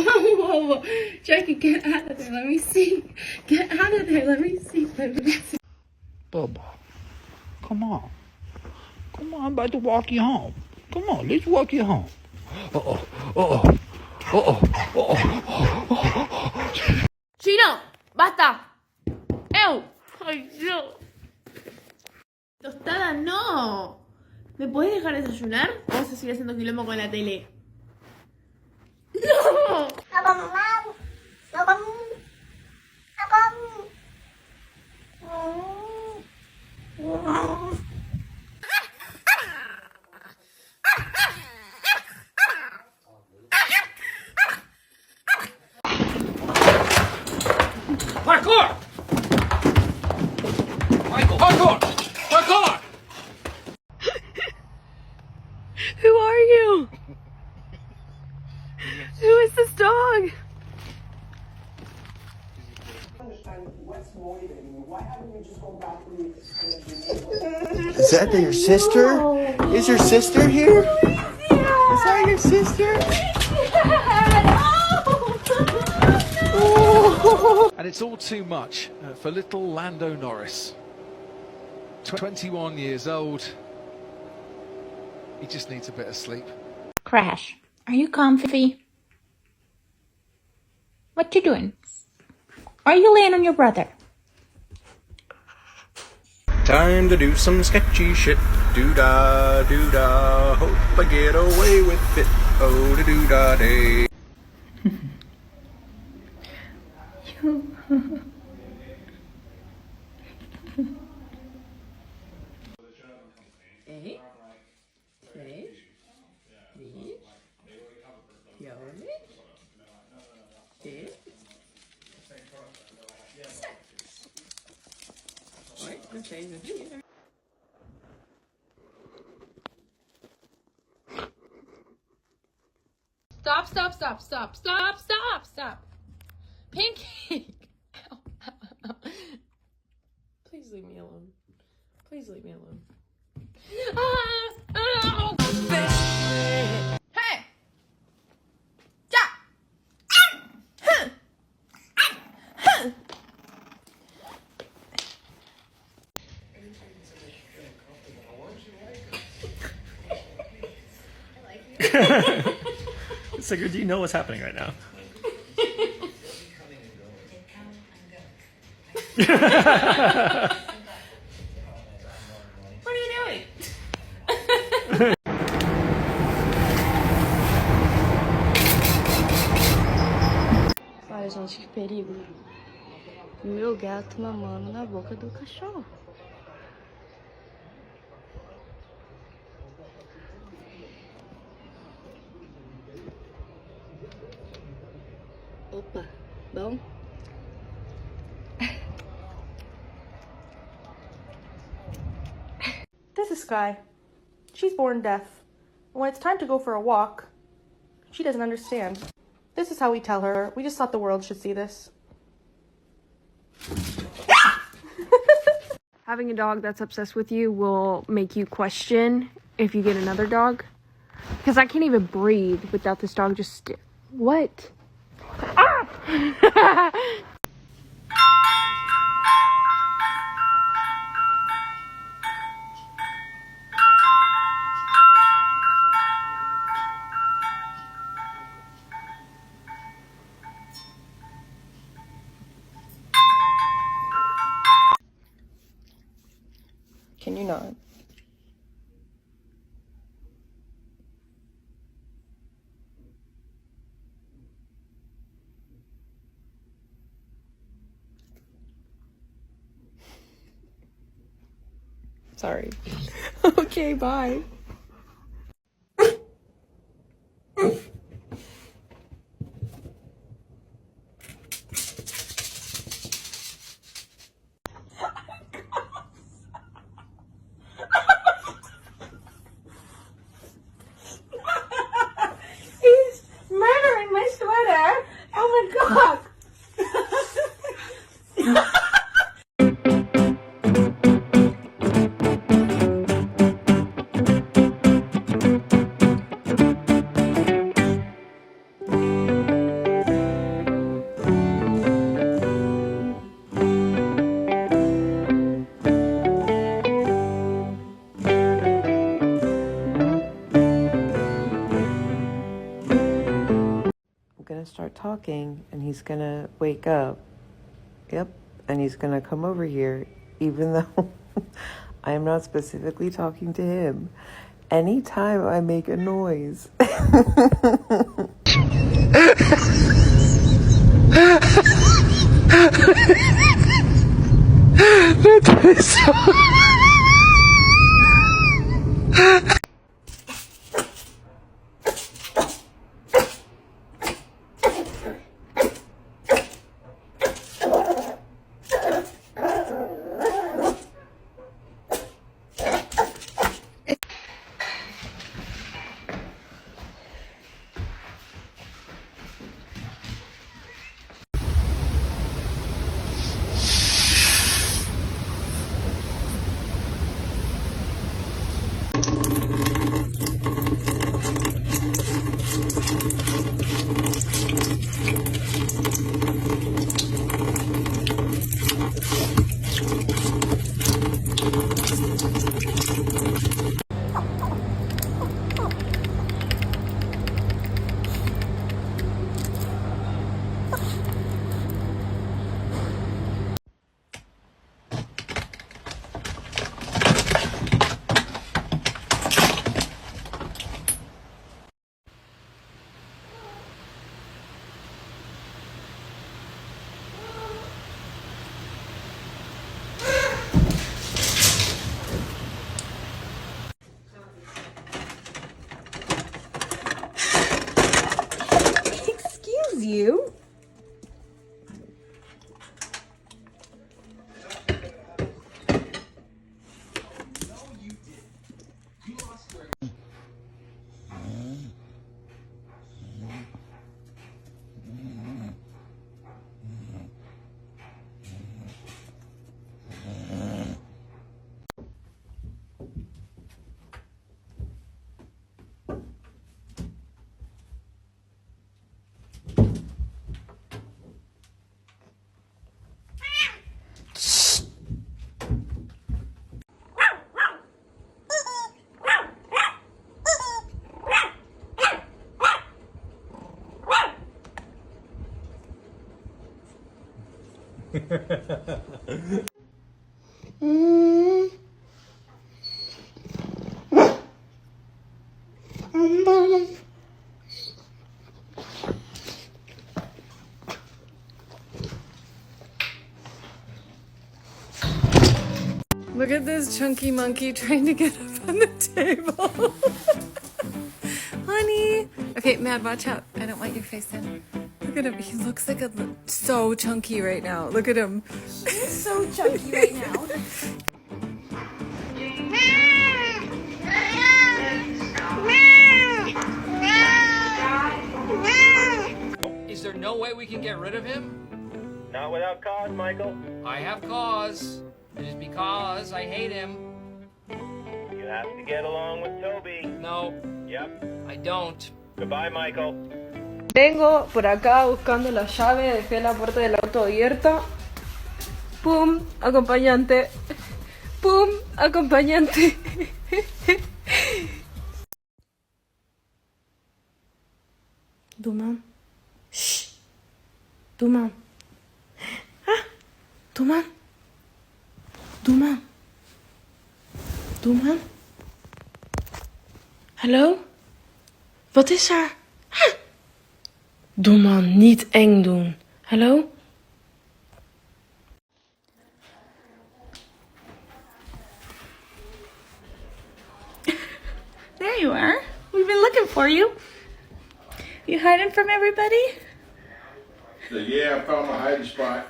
whoa, whoa. Jackie, get out of there. Let me see. Get out of there. Let me see. Let me see. Bubba, come on. Come on, I'm about to walk you home. Come on, let's walk you home. Uh-oh, uh-oh, uh-oh, uh-oh. Chino, basta. ¡Ew! ¡Ay, Dios! Tostada, no. ¿Me puedes dejar desayunar? ¿O vas a seguir haciendo quilombo con la tele? ¡No! Parkour! Michael, parkour! Parkour! Who are you? Who is this dog? Is that your sister? Is your sister here? Is that your sister? And it's all too much for little Lando Norris. 21 years old. He just needs a bit of sleep. Crash, are you comfy? What you doing? Are you laying on your brother? Time to do some sketchy shit. Doo-dah, doo-dah. Hope I get away with it. Oh, da doo-dah day. Stop, stop, stop, stop, stop, stop, stop. Pancake. Ow, ow, ow. Please leave me alone. Please leave me alone. Ow. Hey! Stop! Huh. Huh. Sigurd, do you know what's happening right now? What are you doing? Olha, gente, que perigo. Meu gato mamando na boca do cachorro. Opa, bom? This is Sky. She's born deaf. When it's time to go for a walk, she doesn't understand. This is how we tell her. We just thought the world should see this. Having a dog that's obsessed with you will make you question if you get another dog. Because I can't even breathe without this dog just... What? Ah! Can you not? Sorry. Okay, bye. He's murdering my sweater! Oh my god! start talking and he's gonna wake up. Yep. And he's gonna come over here, even though I am not specifically talking to him. Anytime I make a noise. Excuse you. Look at this chunky monkey trying to get up on the table. Honey. Okay, Mad, watch out. I don't want your face in. Look at him. He looks like so chunky right now. Look at him. He's so chunky right now. Is there no way we can get rid of him? Not without cause, Michael. I have cause. It is because I hate him. You have to get along with Toby. No. Yep. I don't. Goodbye, Michael. Vengo por acá buscando la llave, dejé la puerta del auto abierta. Pum, acompañante. Pum, acompañante. Duman. Shh. Duman. Ah, Duman. Duman. Duman. Hallo? Wat is er? Ah. Duman, niet eng doen. Hallo? There you are. We've been looking for you. You hiding from everybody? Yeah, I found my hiding spot.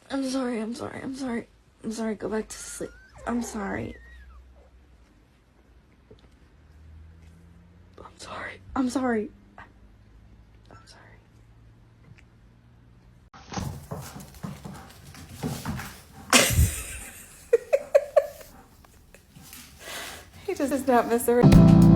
I'm sorry. Go back to sleep. I'm sorry. I'm sorry. He does not mess around.